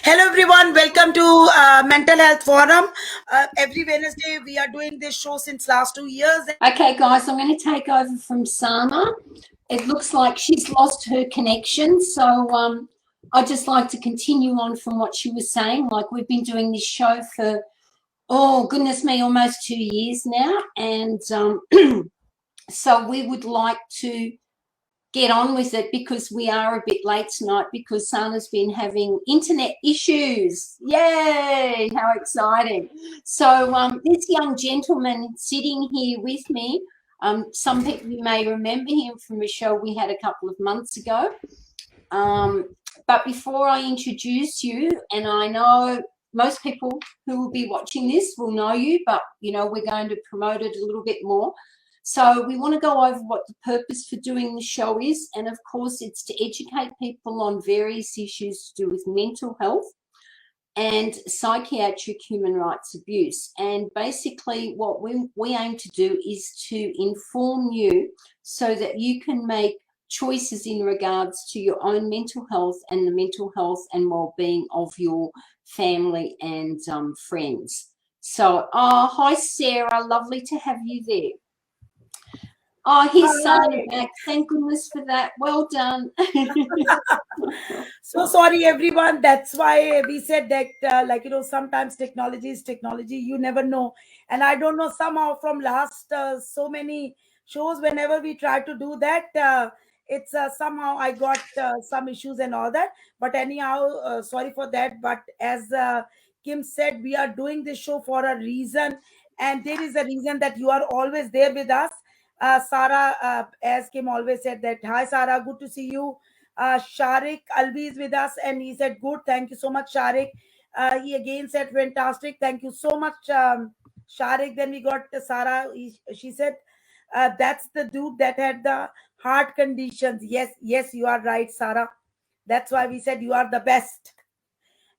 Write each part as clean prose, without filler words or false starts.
Hello everyone, welcome to Mental Health Forum. Every Wednesday we are doing this show since last 2 years. Okay guys, I'm going to take over from Sama. It looks like she's lost her connection, so I'd just like to continue on from what she was saying. Like, we've been doing this show for, oh goodness me, almost 2 years now, and so we would like to get on with it because we are a bit late tonight because Sana's been having internet issues. Yay, how exciting. So this young gentleman sitting here with me, some people you may remember him from a show we had a couple of months ago. But before I introduce you, and I know most people who will be watching this will know you, but you know, we're going to promote it a little bit more. So we want to go over what the purpose for doing the show is, and of course it's to educate people on various issues to do with mental health and psychiatric human rights abuse. And basically what we aim to do is to inform you so that you can make choices in regards to your own mental health and the mental health and well-being of your family and friends. So, hi Sarah, lovely to have you there. Oh, he's Sana back. Thank goodness for that. Well done. So sorry, everyone. That's why we said that, like, you know, sometimes technology is technology. You never know. And I don't know, somehow from last so many shows, whenever we try to do that, it's somehow I got some issues and all that. But anyhow, sorry for that. But as Kim said, we are doing this show for a reason. And there is a reason that you are always there with us. Sarah, as Kim always said that, hi Sarah, good to see you. Sharik Alvi is with us and he said, good, thank you so much, Sharik. He again said, fantastic, thank you so much, Sharik. Then we got Sarah, she said, that's the dude that had the heart conditions. Yes, you are right, Sarah. That's why we said you are the best.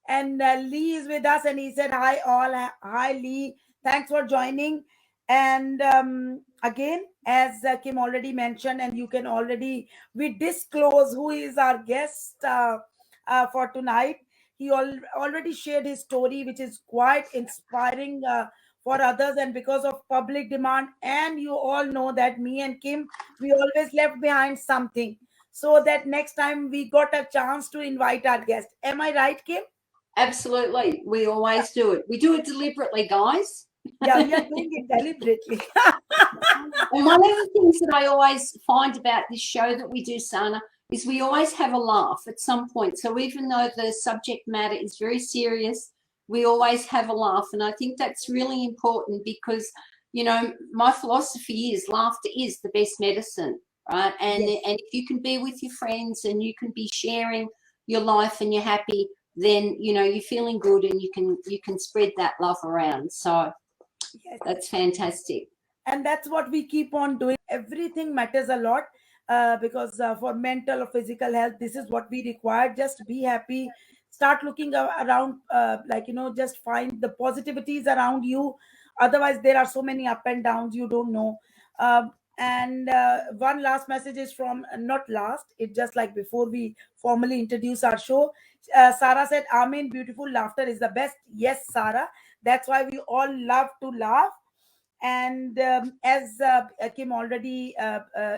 And Lee is with us and he said, hi all, hi Lee, thanks for joining. And again, as Kim already mentioned, and you can already, we disclose who is our guest for tonight. He already shared his story, which is quite inspiring for others, and because of public demand. And you all know that me and Kim, we always left behind something, so that next time we got a chance to invite our guest. Am I right, Kim? Absolutely. We always do it. We do it deliberately, guys. Yeah, we are doing it deliberately. And one of the things that I always find about this show that we do, Sana, is we always have a laugh at some point. So even though the subject matter is very serious, we always have a laugh. And I think that's really important because, you know, my philosophy is laughter is the best medicine, right? And, Yes. and if you can be with your friends and you can be sharing your life and you're happy, then, you know, you're feeling good and you can spread that love around. So Yes. that's fantastic. And that's what we keep on doing. Everything matters a lot because for mental or physical health, this is what we require. Just be happy. Start looking around, like, you know, just find the positivities around you. Otherwise, there are so many up and downs you don't know. And one last message is from, not last, it's just like before we formally introduce our show. Sarah said, Amen, beautiful laughter is the best. Yes, Sarah. That's why we all love to laugh. And as Kim already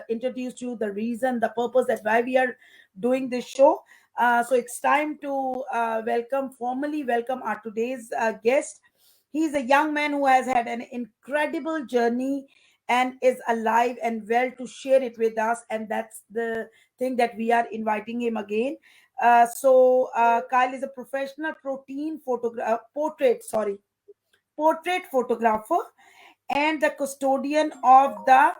introduced you, the reason, the purpose that why we are doing this show. So it's time to formally welcome our today's guest. He's a young man who has had an incredible journey and is alive and well to share it with us. And that's the thing that we are inviting him again. Kyle is a professional portrait photographer and the custodian of the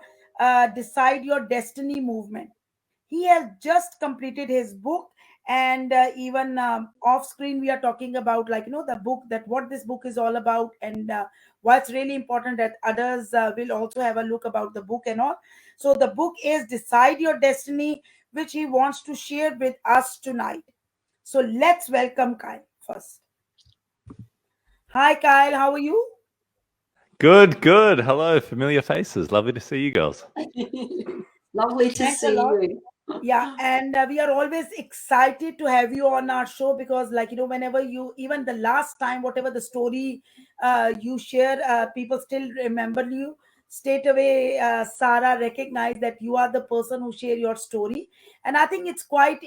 Decide Your Destiny movement. He has just completed his book, and even off screen, we are talking about, like, you know, the book, that what this book is all about, and why it's really important that others will also have a look about the book and all. So, the book is Decide Your Destiny, which he wants to share with us tonight. So, let's welcome Kyle first. Hi, Kyle, how are you? Good. Hello, familiar faces. Lovely to see you girls. Lovely to Thanks a see lot. you. Yeah, and we are always excited to have you on our show because, like, whenever you, even the last time, whatever the story you share, people still remember you. Straight away, Sarah recognized that you are the person who share your story, and I think it's quite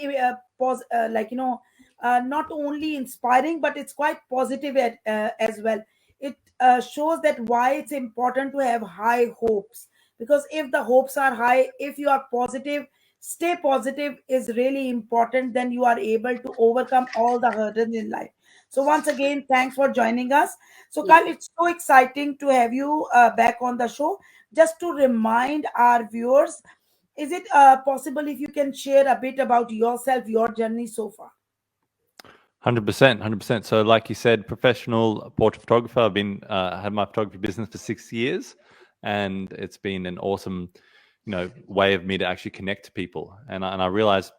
not only inspiring, but it's quite positive as well. It shows that why it's important to have high hopes, because if the hopes are high, if you are positive, stay positive is really important, then you are able to overcome all the hurdles in life. So once again, thanks for joining us. So Yeah. Kyle, it's so exciting to have you back on the show. Just to remind our viewers, is it possible if you can share a bit about yourself, your journey so far? 100%, 100%. So, like you said, professional portrait photographer. I've been had my photography business for 6 years, and it's been an awesome, way of me to actually connect to people. And I realized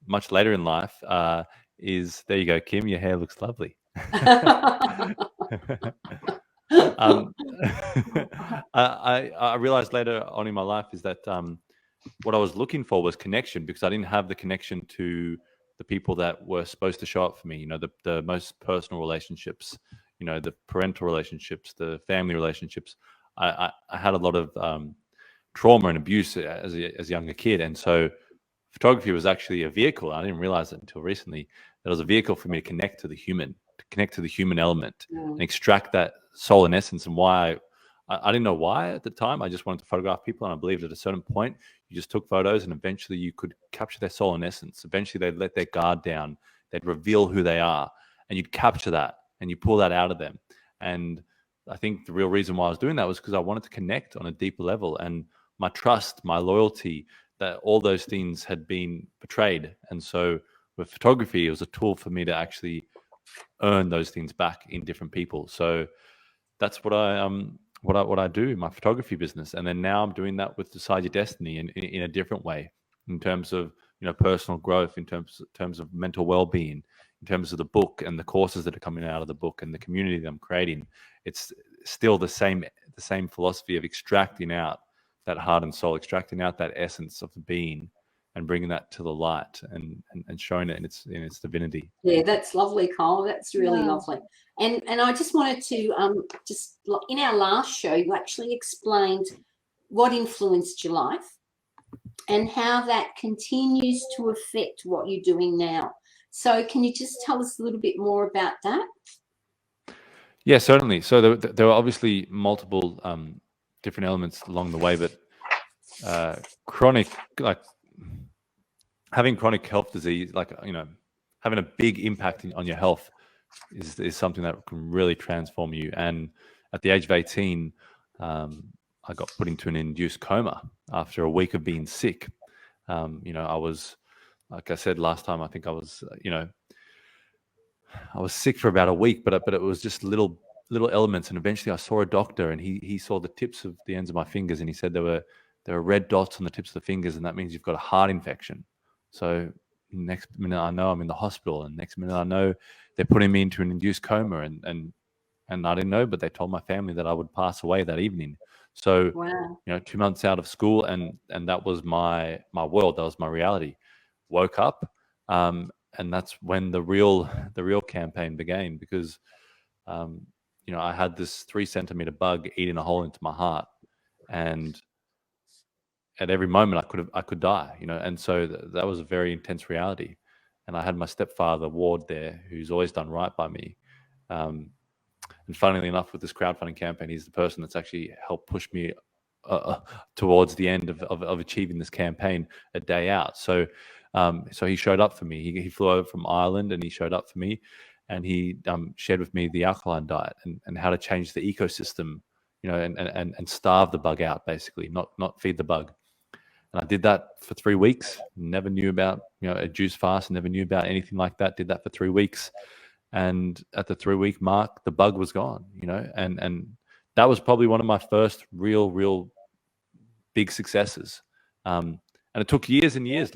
much later in life is there you go, Kim. Your hair looks lovely. um, I realized later on in my life is that what I was looking for was connection, because I didn't have the connection to the people that were supposed to show up for me. The most personal relationships, the parental relationships, the family relationships. I had a lot of trauma and abuse as a younger kid, and so photography was actually a vehicle. I didn't realize it until recently. That it was a vehicle for me to connect to the human, to connect to the human element, and extract that soul and essence. And why I didn't know why at the time. I just wanted to photograph people, and I believed at a certain point you just took photos, and eventually you could capture their soul and essence. Eventually they'd let their guard down, they'd reveal who they are, and you'd capture that and you pull that out of them. And I think the real reason why I was doing that was because I wanted to connect on a deeper level, and my trust, my loyalty, that all those things had been betrayed. And so with photography, it was a tool for me to actually earn those things back in different people. So that's what I do in my photography business. And then now I'm doing that with Decide Your Destiny in a different way, in terms of personal growth, in terms of mental well-being, in terms of the book and the courses that are coming out of the book and the community that I'm creating. It's still the same philosophy of extracting out that heart and soul, extracting out that essence of the being, and bringing that to the light, and showing it in its divinity. Yeah, that's lovely, Cole. That's really Yeah. lovely. And I just wanted to just in our last show, you actually explained what influenced your life and how that continues to affect what you're doing now. So can you just tell us a little bit more about that? Yeah, certainly. So there were obviously multiple different elements along the way, but chronic, like having chronic health disease, like having a big impact on your health is something that can really transform you. And at the age of 18, I got put into an induced coma after a week of being sick. I was, like I said last time, I think I was, I was sick for about a week, but it was just little elements. And eventually I saw a doctor, and he saw the tips of the ends of my fingers, and he said there were red dots on the tips of the fingers, and that means you've got a heart infection. So next minute I know I'm in the hospital, and next minute I know they're putting me into an induced coma, and I didn't know, but they told my family that I would pass away that evening. So Wow. 2 months out of school, and that was my world. That was my reality. Woke up, and that's when the real campaign began, because I had this 3 centimeter bug eating a hole into my heart, and at every moment I could die, and so that was a very intense reality. And I had my stepfather Ward there, who's always done right by me. And funnily enough, with this crowdfunding campaign, he's the person that's actually helped push me towards the end of achieving this campaign a day out. So he showed up for me. He flew over from Ireland, and he showed up for me, and he shared with me the alkaline diet, and how to change the ecosystem, and starve the bug out, basically, not feed the bug. And I did that for 3 weeks. Never knew about a juice fast. Never knew about anything like that. Did that for 3 weeks, and at the 3 week mark, the bug was gone. And that was probably one of my first real big successes. And it took years and years,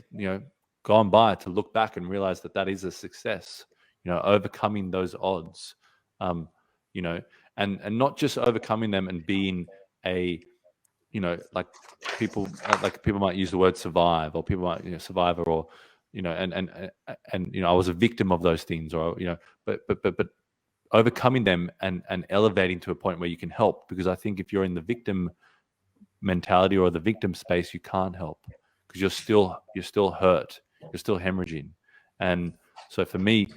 gone by, to look back and realize that is a success. Overcoming those odds, and not just overcoming them and being a like people might use the word survive, or people might, survivor, or, and I was a victim of those things, or, but overcoming them and elevating to a point where you can help. Because I think if you're in the victim mentality or the victim space, you can't help, because you're still hurt, you're still hemorrhaging. And so for me,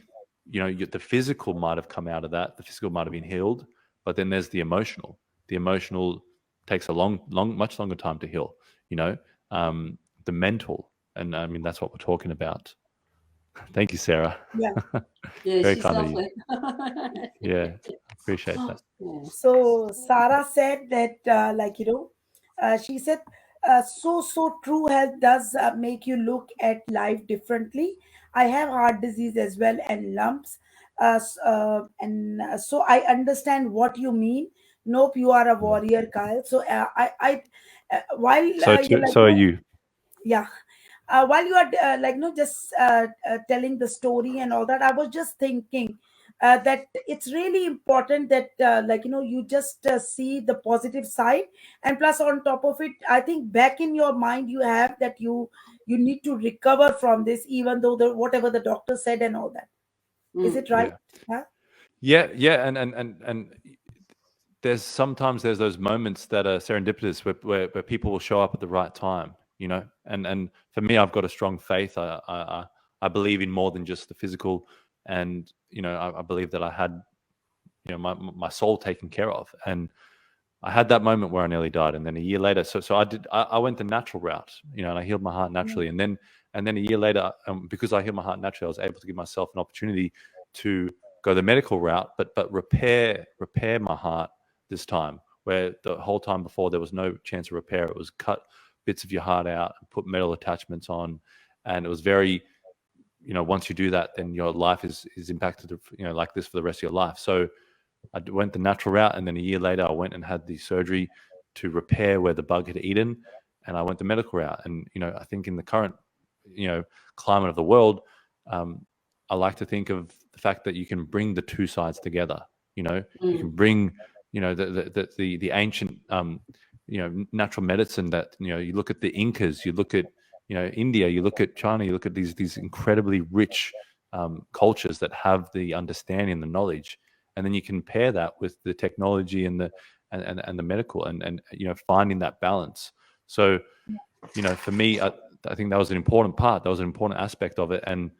the physical might have come out of that, the physical might have been healed, but then there's the emotional. The emotional takes a much longer time to heal. The mental, and I mean, that's what we're talking about. Thank you, Sarah. Yeah. Yeah, Very she's kind of you. lovely. Yeah, appreciate that. Yeah. So Sarah said that, she said, so true. Health does make you look at life differently. I have heart disease as well and lumps, and so I understand what you mean. Nope, you are a warrior, Kyle. So while you're So are you. yeah, while you are just telling the story and all that, I was just thinking that it's really important that you just see the positive side. And plus, on top of it, I think back in your mind you have that you need to recover from this, even though whatever the doctor said and all that. Is it right? Huh? Yeah, and sometimes there's those moments that are serendipitous, where people will show up at the right time, and for me, I've got a strong faith. I believe in more than just the physical, and I believe that I had my soul taken care of. And I had that moment where I nearly died, and then a year later, so I went the natural route, and I healed my heart naturally. And then a year later, because I healed my heart naturally, I was able to give myself an opportunity to go the medical route, but repair my heart this time, where the whole time before there was no chance of repair. It was cut bits of your heart out and put metal attachments on, and it was very, once you do that, then your life is impacted, like this for the rest of your life. So I went the natural route, and then a year later, I went and had the surgery to repair where the bug had eaten, and I went the medical route. And I think in the current climate of the world, I like to think of the fact that you can bring the two sides together. You can bring the ancient natural medicine that you look at the Incas, you look at India, you look at China, you look at these incredibly rich cultures that have the understanding, the knowledge. And then you can pair that with the technology and the medical, and finding that balance. So for me, I think that was an important part. That was an important aspect of it, and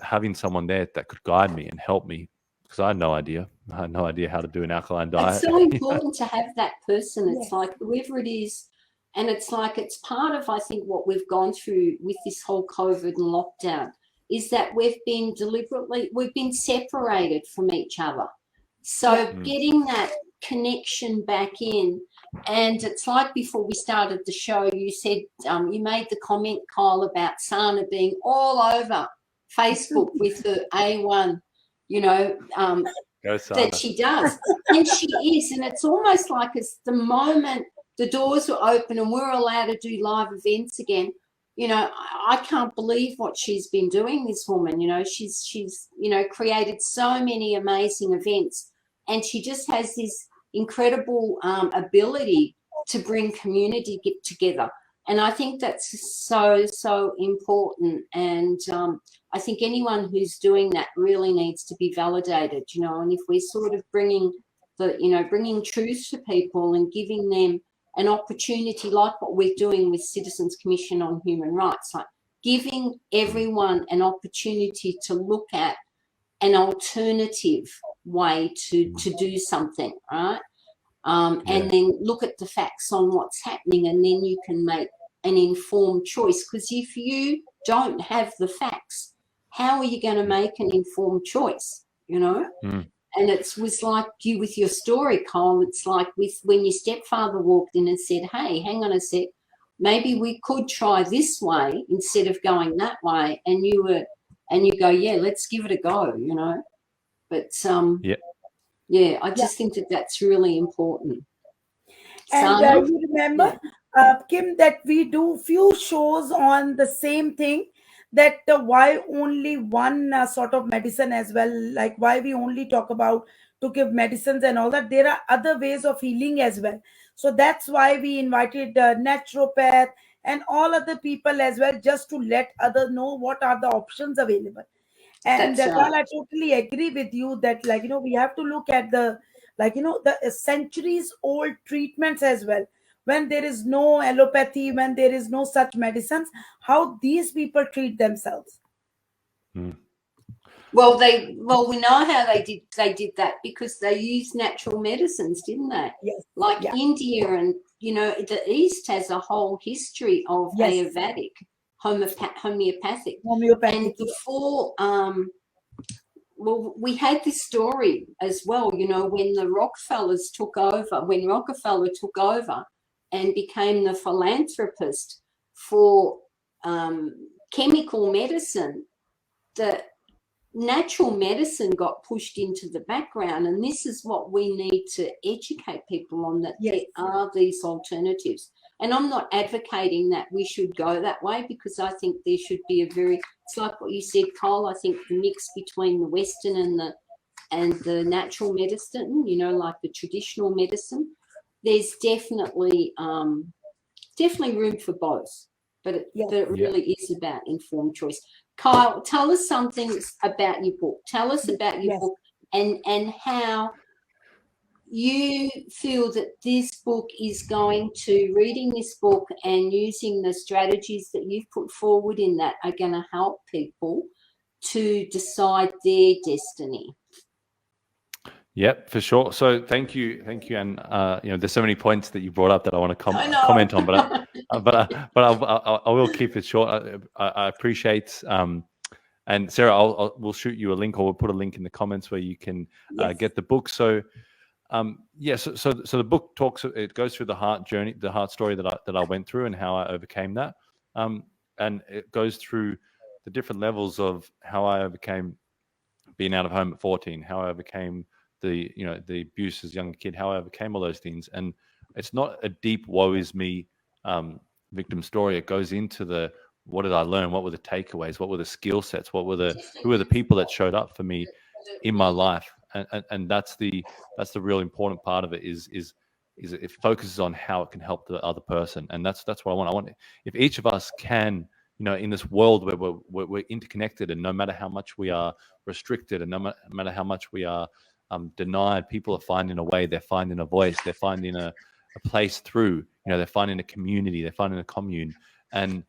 having someone there that could guide me and help me, because I had no idea. I had no idea how to do an alkaline diet. It's so important to have that person. It's Yeah. like whoever it is, and it's like it's part of, I think, what we've gone through with this whole COVID and lockdown is that we've been separated from each other. So getting that connection back in, and it's like before we started the show, you said you made the comment, Kyle, about Sana being all over Facebook with her A1, that she does. And she is. And it's almost like it's the moment the doors were open and we're allowed to do live events again. I can't believe what she's been doing, this woman. She's created so many amazing events, and she just has this incredible ability to bring community get together. And I think that's so important. And I think anyone who's doing that really needs to be validated, and if we're sort of bringing truth to people and giving them an opportunity, like what we're doing with Citizens Commission on Human Rights, like giving everyone an opportunity to look at an alternative way to do something, right? And then look at the facts on what's happening, and then you can make an informed choice. Because if you don't have the facts, how are you going to make an informed choice, And it was like you with your story, Cole. It's like when your stepfather walked in and said, hey, hang on a sec, maybe we could try this way instead of going that way. And you go, yeah, let's give it a go, But I just think that that's really important. And Sana? you remember, Kim, that we do few shows on the same thing, that why only one sort of medicine as well, like why we only talk about to give medicines and all that. There are other ways of healing as well. So that's why we invited naturopath and all other people as well, just to let others know what are the options available. And That's right. Carl, I totally agree with you that, like, we have to look at the, like, the centuries old treatments as well. When there is no allopathy, when there is no such medicines, how these people treat themselves. Mm. Well, we know how they did that because they used natural medicines, didn't they? Yes. Like Yeah. India, and the East has a whole history of Yes. Ayurvedic, homeopathic. Homeopathic. And before, well, we had this story as well, when the Rockefellers took over, when Rockefeller took over and became the philanthropist for chemical medicine, the natural medicine got pushed into the background. And this is what we need to educate people on, that Yes. there are these alternatives. And I'm not advocating that we should go that way, because I think there should be it's like what you said, Cole, I think the mix between the Western and the natural medicine, like the traditional medicine, there's definitely room for both. But it really is about informed choice. Kyle, tell us something about your book. Tell us about your book and how you feel that this book is going to, reading this book and using the strategies that you've put forward in that, are going to help people to decide their destiny. Yep, for sure. So thank you, and there's so many points that you brought up that I want to comment on, but I will keep it short. I appreciate, and Sarah, we'll shoot you a link, or we'll put a link in the comments where you can get the book. So so the book it goes through the heart journey, the heart story that I went through and how I overcame that, and it goes through the different levels of how I overcame being out of home at 14, how I overcame the abuse as a young kid, how I overcame all those things. And it's not a deep woe is me victim story. It goes into what did I learn? What were the takeaways? What were the skill sets? who were the people that showed up for me in my life? And that's the real important part of it, is it focuses on how it can help the other person. And that's what I want. I want, if each of us can, in this world where we're interconnected, and no matter how much we are restricted, and no matter how much we are denied, people are finding a way, they're finding a voice, they're finding a place through, they're finding a community, they're finding a commune. And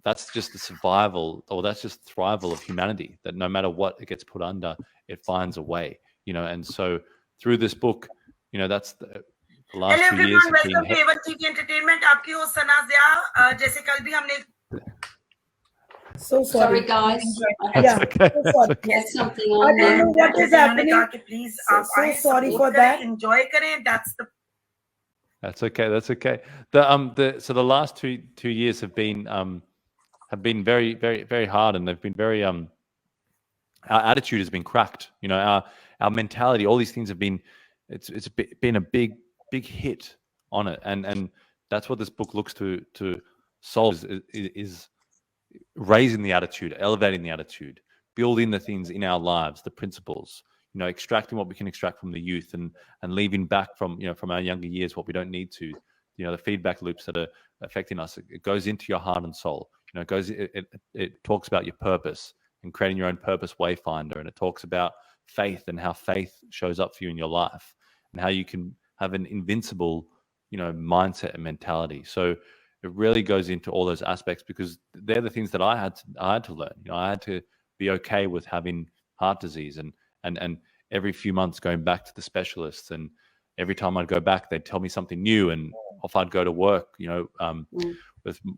that's just the survival, or that's just thrival of humanity, that no matter what it gets put under, it finds a way, and so through this book, that's the last Hello 2 years everyone, welcome to Evan TV Entertainment. आपकी host सना ज़िया, जैसे कल भी हमने So sorry guys. That's okay. So sorry. There's something I on don't know there. what is happening. Please, So sorry for that. Enjoy kare. That's okay. That's okay. So the last two years have been very, very, very hard, and they've been very our attitude has been cracked. Our mentality, all these things have been, it's been a big hit on it, and that's what this book looks to solve, is raising the attitude, elevating the attitude, building the things in our lives, the principles, extracting what we can extract from the youth, and leaving back from our younger years what we don't need to, the feedback loops that are affecting us. It goes into your heart and soul. It talks about your purpose and creating your own purpose wayfinder, and it talks about faith and how faith shows up for you in your life, and how you can have an invincible mindset and mentality. So it really goes into all those aspects, because they're the things that I had to learn. I had to be okay with having heart disease, and every few months going back to the specialists, and every time I'd go back, they'd tell me something new, and off I'd go to work,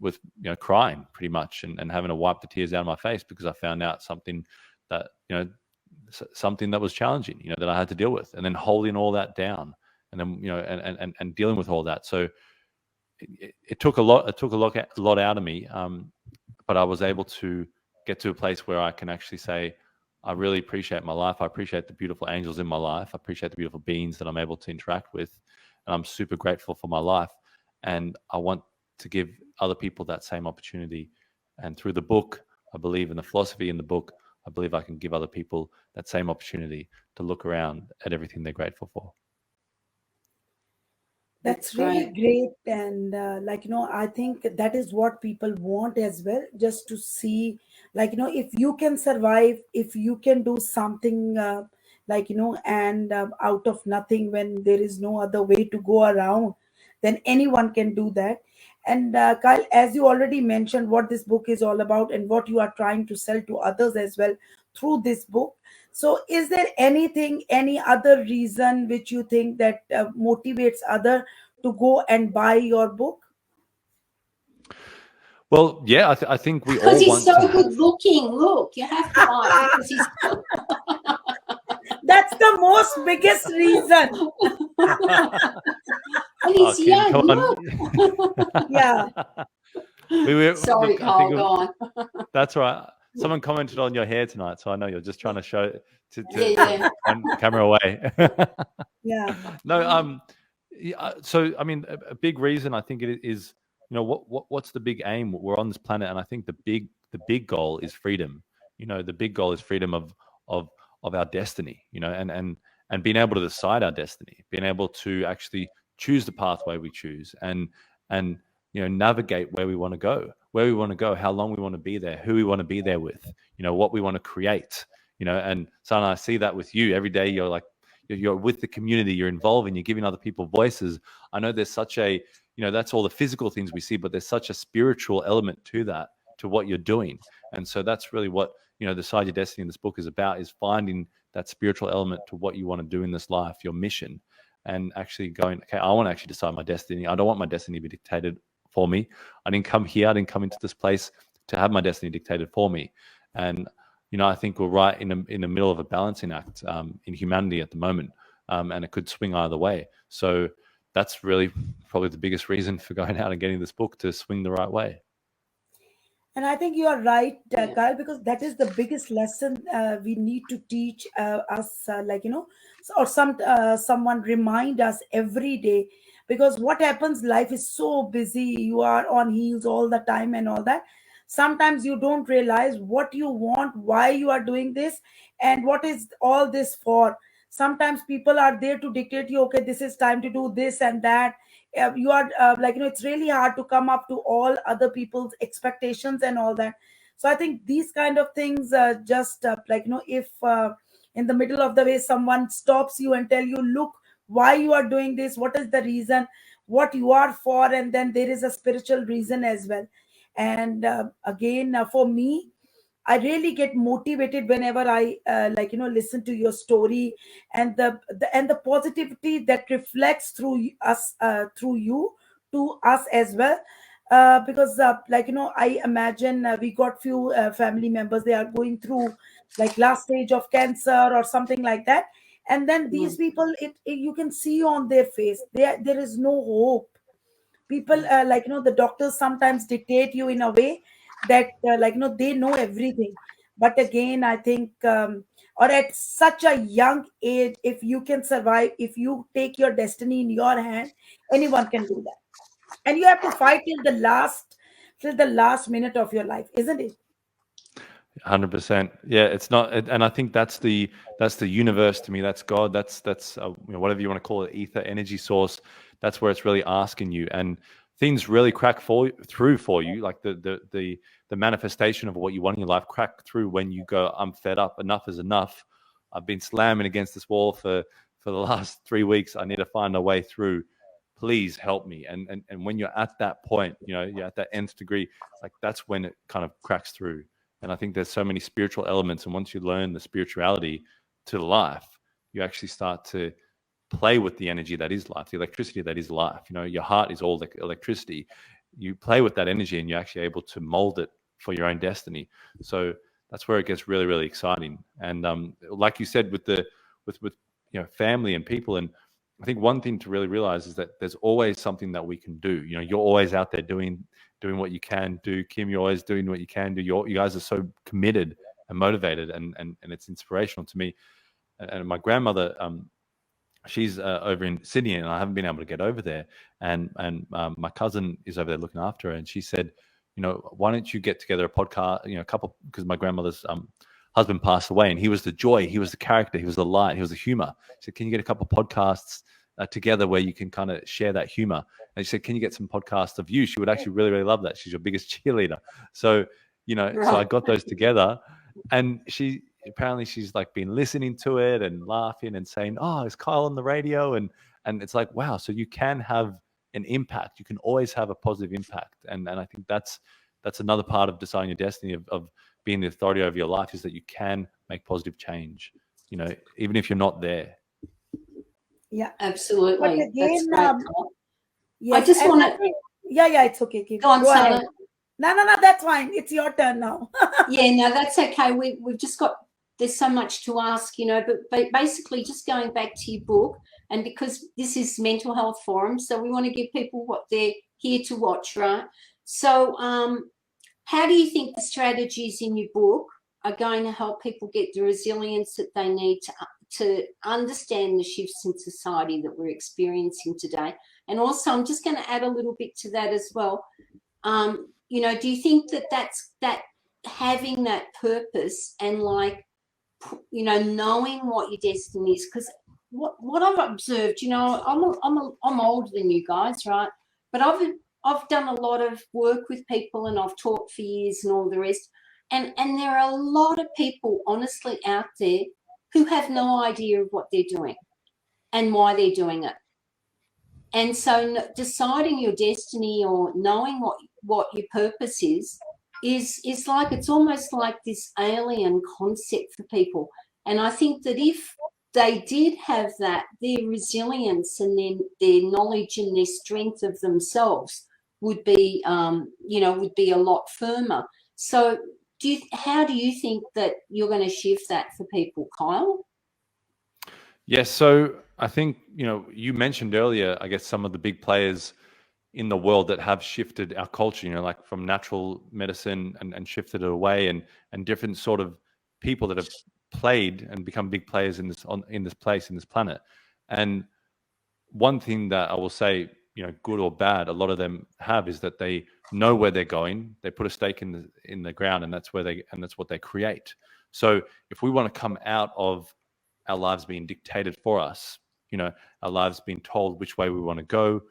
with crying pretty much, and having to wipe the tears out of my face, because I found out something that something that was challenging, that I had to deal with, and then holding all that down, and then and dealing with all that. So it took a lot. It took a lot out of me, but I was able to get to a place where I can actually say, I really appreciate my life. I appreciate the beautiful angels in my life. I appreciate the beautiful beings that I'm able to interact with, and I'm super grateful for my life. And I want to give other people that same opportunity. And through the book, I believe in the philosophy in the book, I believe I can give other people that same opportunity to look around at everything they're grateful for. That's really great. great. And, I think that is what people want as well, just to see, if you can survive, if you can do something, and out of nothing when there is no other way to go around, then anyone can do that. And, Kyle, as you already mentioned, what this book is all about and what you are trying to sell to others as well through this book. So, is there anything, any other reason which you think that motivates other to go and buy your book? Well, yeah, I think we Because all he's want so to good looking. Look, you have to buy it because he's. That's the most biggest reason. And Oh, he's Kim, young. come on. Look. Yeah. Sorry, Look, I Carl. think Go on. that's right. Someone commented on your hair tonight, so I know you're just trying to show Yeah. point the camera away. Yeah. No, yeah, so I mean, a big reason I think it is, what's the big aim? We're on this planet, and I think the big goal is freedom. The big goal is freedom of of our destiny. And being able to decide our destiny, being able to actually choose the pathway we choose, and navigate where we want to go, how long we want to be there, who we want to be there with, what we want to create. And Sana, I see that with you every day. You're like, you're with the community, you're involving, you're giving other people voices. I know there's such a, that's all the physical things we see, but there's such a spiritual element to that, to what you're doing. And so that's really what, Decide Your Destiny in this book is about, is finding that spiritual element to what you want to do in this life, your mission, and actually going, okay, I want to actually decide my destiny. I don't want my destiny to be dictated for me. I didn't come here, I didn't come into this place to have my destiny dictated for me. And I think we're right in the middle of a balancing act in humanity at the moment, and it could swing either way. So that's really probably the biggest reason for going out and getting this book, to swing the right way. And I think you are right, Yeah. Kyle, because that is the biggest lesson we need to teach us, or someone remind us every day. Because what happens, life is so busy, you are on heels all the time and all that. Sometimes you don't realize what you want, why you are doing this, and what is all this for. Sometimes people are there to dictate you, okay, this is time to do this and that. You are it's really hard to come up to all other people's expectations and all that. So I think these kind of things, just if in the middle of the way someone stops you and tell you, look, why you are doing this, what is the reason, what you are for, and then there is a spiritual reason as well. And again, for me, I really get motivated whenever I listen to your story, and the positivity that reflects through you to us as well. Because I imagine we got few family members, they are going through like last stage of cancer or something like that, and then these Mm. people, you can see on their face there is no hope. People, the doctors sometimes dictate you in a way that they know everything. But again, I think, or at such a young age, if you can survive, if you take your destiny in your hand, anyone can do that. And you have to fight till the last minute of your life, isn't it? 100%. Yeah, it's not, and I think that's the universe to me. That's God. That's whatever you want to call it, ether, energy source. That's where it's really asking you, and things really crack through for you. Like the manifestation of what you want in your life crack through when you go, I'm fed up. Enough is enough. I've been slamming against this wall for the last 3 weeks. I need to find a way through. Please help me. And when you're at that point, you're at that nth degree. Like that's when it kind of cracks through. And I think there's so many spiritual elements. And once you learn the spirituality to life, you actually start to play with the energy that is life, the electricity that is life. Your heart is all electricity. You play with that energy and you're actually able to mold it for your own destiny. So that's where it gets really, really exciting. And like you said, with family and people, and I think one thing to really realize is that there's always something that we can do. You're always out there doing what you can do. Kim, you're always doing what you can do. You guys are so committed and motivated, and it's inspirational to me. And my grandmother, she's over in Sydney, and I haven't been able to get over there. And my cousin is over there looking after her, and she said, why don't you get together a podcast? A couple, because my grandmother's husband passed away, and he was the joy, he was the character, he was the light, he was the humor. She said, can you get a couple of podcasts together where you can kind of share that humor. And she said, can you get some podcasts of you? She would actually really, really love that. She's your biggest cheerleader. So, so I got those together, and apparently she's like been listening to it and laughing and saying, oh, is Kyle on the radio? And it's like, wow, so you can have an impact. You can always have a positive impact. And I think that's another part of deciding your destiny, of being the authority over your life, is that you can make positive change, even if you're not there. Yeah, absolutely. But again, that's great. yes, I just want to. Yeah, it's okay. Go on, ahead. No, that's fine. It's your turn now. Yeah, no, that's okay. We've just got, there's so much to ask, but basically just going back to your book, and because this is Mental Health Forum, so we want to give people what they're here to watch, right? So how do you think the strategies in your book are going to help people get the resilience that they need to understand the shifts in society that we're experiencing today? And also, I'm just going to add a little bit to that as well. Do you think that having that purpose and knowing what your destiny is? Because what I've observed, I'm older than you guys, right? But I've done a lot of work with people, and I've taught for years and all the rest. And there are a lot of people, honestly, out there who have no idea of what they're doing and why they're doing it. And so deciding your destiny or knowing what your purpose is like, it's almost like this alien concept for people. And I think that if they did have that, their resilience and then their knowledge and their strength of themselves would be, would be a lot firmer. So how do you think that you're going to shift that for people, Kyle? Yes. So I think, you mentioned earlier, I guess, some of the big players in the world that have shifted our culture, like from natural medicine and shifted it away, and different sort of people that have played and become big players in this planet. And one thing that I will say, good or bad, a lot of them have, is that they know where they're going. They put a stake in the ground, and that's what they create. So if we want to come out of our lives being dictated for us, our lives being told which way we want to go,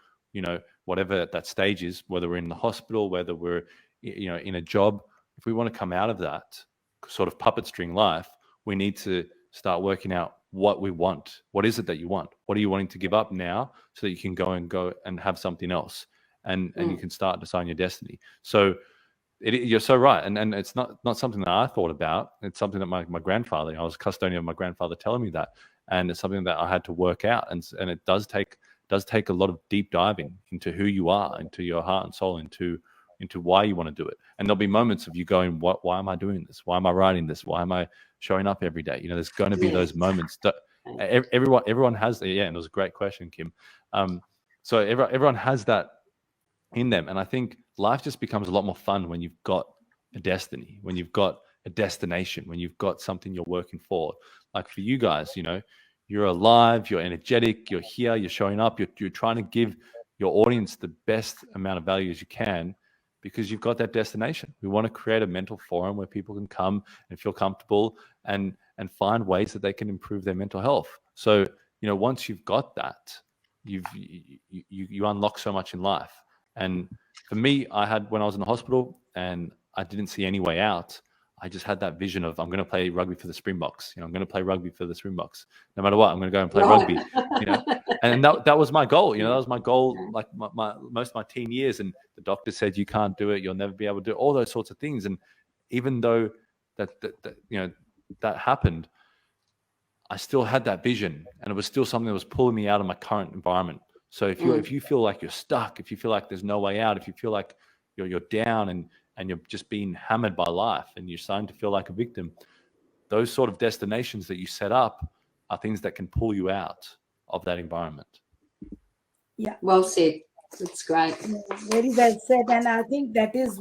whatever that stage is, whether we're in the hospital, whether we're, in a job, if we want to come out of that sort of puppet string life, we need to start working out what we want. What is it that you want? What are you wanting to give up now so that you can go and have something else, and you can start deciding your destiny. So you're so right. And it's not something that I thought about. It's something that my grandfather, I was a custodian of my grandfather telling me that, and it's something that I had to work out. And it does take a lot of deep diving into who you are, into your heart and soul, into why you want to do it. And there'll be moments of you going, why am I doing this? Why am I writing this? Why am I showing up every day? There's going to be those moments that everyone has. Yeah. And it was a great question, Kim. So everyone has that in them. And I think life just becomes a lot more fun when you've got a destiny, when you've got a destination, when you've got something you're working for. Like for you guys, you're alive, you're energetic, you're here, you're showing up, you're trying to give your audience the best amount of value as you can, because you've got that destination. We want to create a mental forum where people can come and feel comfortable and find ways that they can improve their mental health. So, once you've got that, you unlock so much in life. And for me, when I was in the hospital and I didn't see any way out, I just had that vision of, I'm going to play rugby for the Springboks. I'm going to play rugby for the Springboks. No matter what, I'm going to go and play rugby. And that was my goal. That was my goal, like my most of my teen years. And the doctor said, you can't do it. You'll never be able to do it. All those sorts of things. And even though that happened, I still had that vision, and it was still something that was pulling me out of my current environment. So if you feel like you're stuck, if you feel like there's no way out, if you feel like you're down and you're just being hammered by life and you're starting to feel like a victim, those sort of destinations that you set up are things that can pull you out of that environment. Yeah. Well said. That's great. Very well said. And I think that is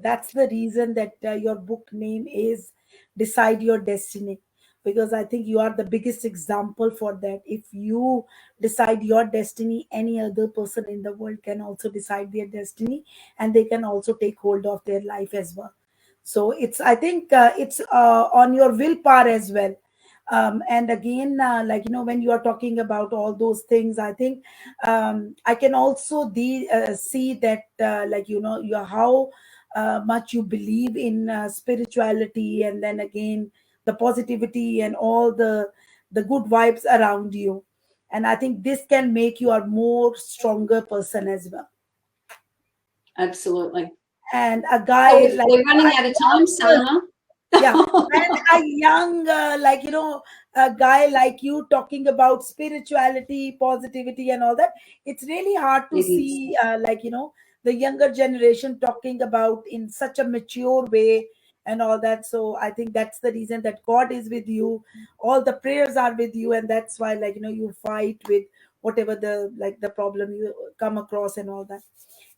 that's the reason that your book name is Decide Your Destiny. Because I think you are the biggest example for that. If you decide your destiny, any other person in the world can also decide their destiny, and they can also take hold of their life as well. So I think it's on your willpower as well. And again, when you are talking about all those things, I think I can also see that how much you believe in spirituality, and then again the positivity and all the good vibes around you. And I think this can make you a more stronger person as well. Absolutely. And a Oh, guy like we're running out of time, Sana. yeah, and a young a guy like you talking about spirituality, positivity and all that, it's really hard to It is. see the younger generation talking about in such a mature way and all that. So I think that's the reason that God is with you, all the prayers are with you, and that's why you fight with whatever the problem you come across and all that.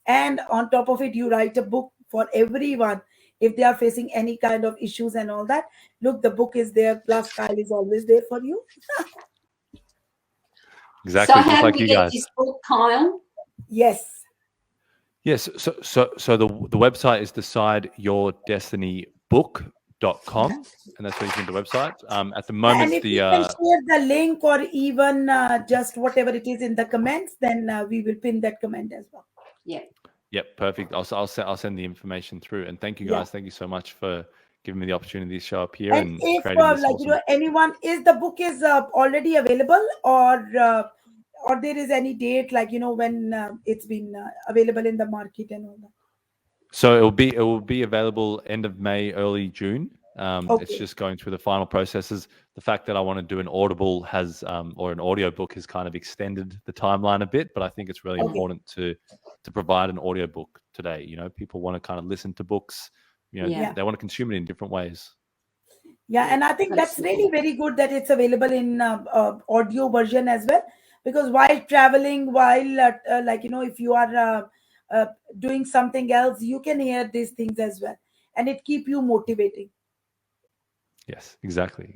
And on top of it, you write a book for everyone if they are facing any kind of issues and all that. Look, the book is there, plus Kyle is always there for you. Exactly, So just how do like we you get guys. this book, Kyle? Yes. Yes. So the website is decideyourdestinybook.com, and that's where you can get the website. At the Yeah, moment, and if the you can share the link or even just whatever it is in the comments, then we will pin that comment as well. Yeah. Yep, perfect. I'll send the information through. And thank you Yeah. guys. Thank you so much for giving me the opportunity to show up here And and if creating this awesome. anyone is the book is already available, or there is any date when it's been available in the market and all that. So it will be available end of May, early June. It's Okay. just going through the final processes. The fact that I want to do an Audible has or an audiobook has kind of extended the timeline a bit, but I think it's really Okay. important to provide an audiobook today. People want to kind of listen to books. Yeah. They want to consume it in different ways. Yeah, and I think that's really very good that it's available in audio version as well, because while traveling, while if you are doing something else, you can hear these things as well, and it keep you motivating. Yes, exactly.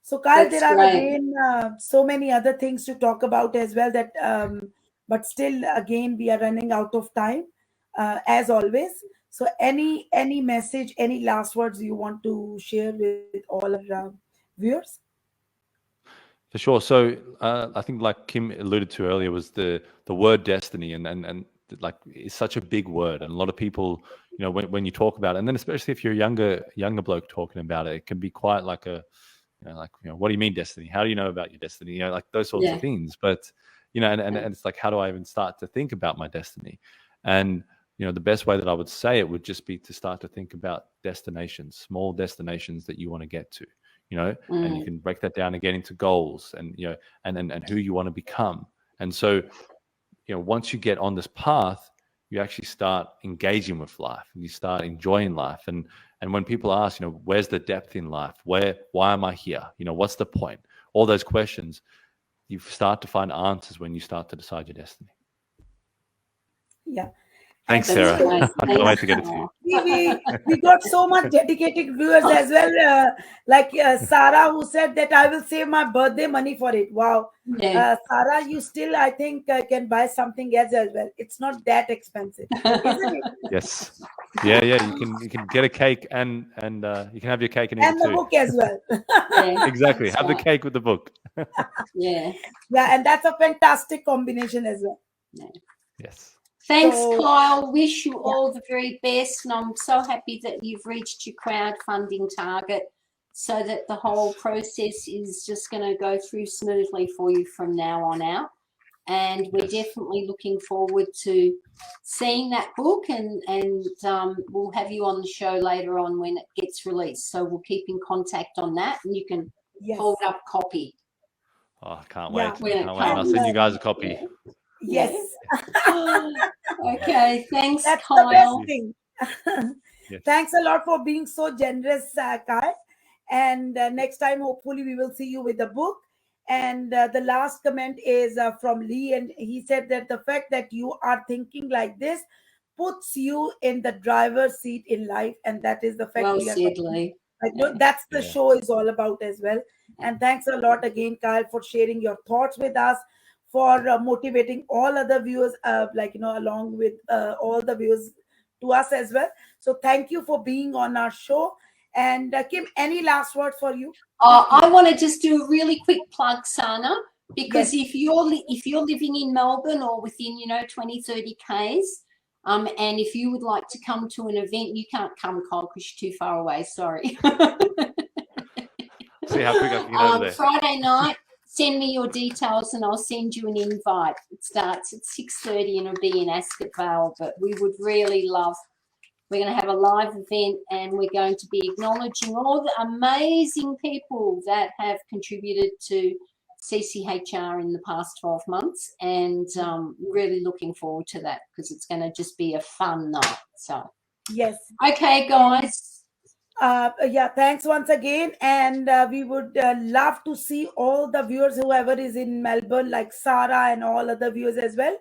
So Kyle, That's there are great. again so many other things to talk about as well, that but still again we are running out of time as always. So any message, any last words you want to share with all our viewers? For sure. So I think, like Kim alluded to earlier, was the word destiny, and like it's such a big word, and a lot of people, when you talk about it, and then especially if you're a younger bloke talking about it, it can be quite like what do you mean destiny? How do you know about your destiny? Like those sorts of things. But and it's like, how do I even start to think about my destiny? And the best way that I would say it would just be to start to think about destinations, small destinations that you want to get to. And you can break that down and get into goals and and who you want to become. And so once you get on this path, you actually start engaging with life and you start enjoying life. And when people ask, where's the depth in life? Why am I here? What's the point? All those questions, you start to find answers when you start to decide your destiny. Yeah. Thanks, And Sarah. Nice. I can't wait to get it to you. we got so much dedicated viewers as well, like Sarah, who said that I will save my birthday money for it. Wow. Yeah. Sarah, you still I think can buy something else as well. It's not that expensive, isn't it? Yes. Yeah. You can get a cake and you can have your cake and eat And it the too. book as well. Yeah. Exactly. That's Have the right. cake with the book. Yeah. Yeah, and that's a fantastic combination as well. Yes. Thanks, So- Kyle. Wish you all the very best. And I'm so happy that you've reached your crowdfunding target, so that the whole process is just going to go through smoothly for you from now on out. And we're definitely looking forward to seeing that book, and we'll have you on the show later on when it gets released. So we'll keep in contact on that, and you can hold up copy. Oh, I can't Yeah. wait. I can't wait. And I'll send you guys a copy. Yes. Okay. Thanks, That's Kyle. the best thing. Yes. Thanks a lot for being so generous, Kyle. And next time, hopefully, we will see you with the book. And the last comment is from Lee, and he said that the fact that you are thinking like this puts you in the driver's seat in life, and that is the fact Well we are said, talking. Lee. That's the show is all about as well. And thanks a lot again, Kyle, for sharing your thoughts with us, for motivating all other viewers, along with all the viewers to us as well. So thank you for being on our show. And Kim, any last word for you? I want to just do a really quick plug, Sana, because Yes. if you're living in Melbourne or within 20, 30 k's, and if you would like to come to an event, you can't come, Cole, because you're too far away. Sorry. See how quick I can get over there. Friday night, send me your details and I'll send you an invite. It starts at 6:30 and it'll be in Ascot Vale, but we would really love. We're going to have a live event and we're going to be acknowledging all the amazing people that have contributed to CCHR in the past 12 months, and really looking forward to that because it's going to just be a fun night. So, Yes. okay, guys. Yeah, thanks once again. And we would love to see all the viewers, whoever is in Melbourne, like Sarah and all other viewers as well.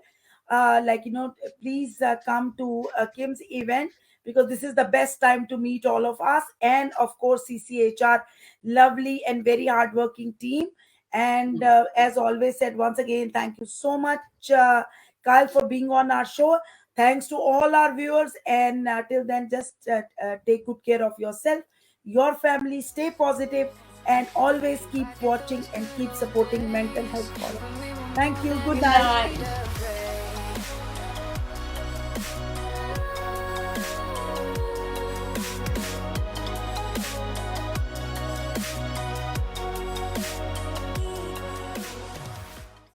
Please come to Kim's event, because this is the best time to meet all of us. And of course, CCHR, lovely and very hardworking team. And as always said, once again, thank you so much, Kyle, for being on our show. Thanks to all our viewers. And till then, just take good care of yourself, your family, stay positive, and always keep watching and keep supporting Mental Health Forum. Thank you. Good night. Good night.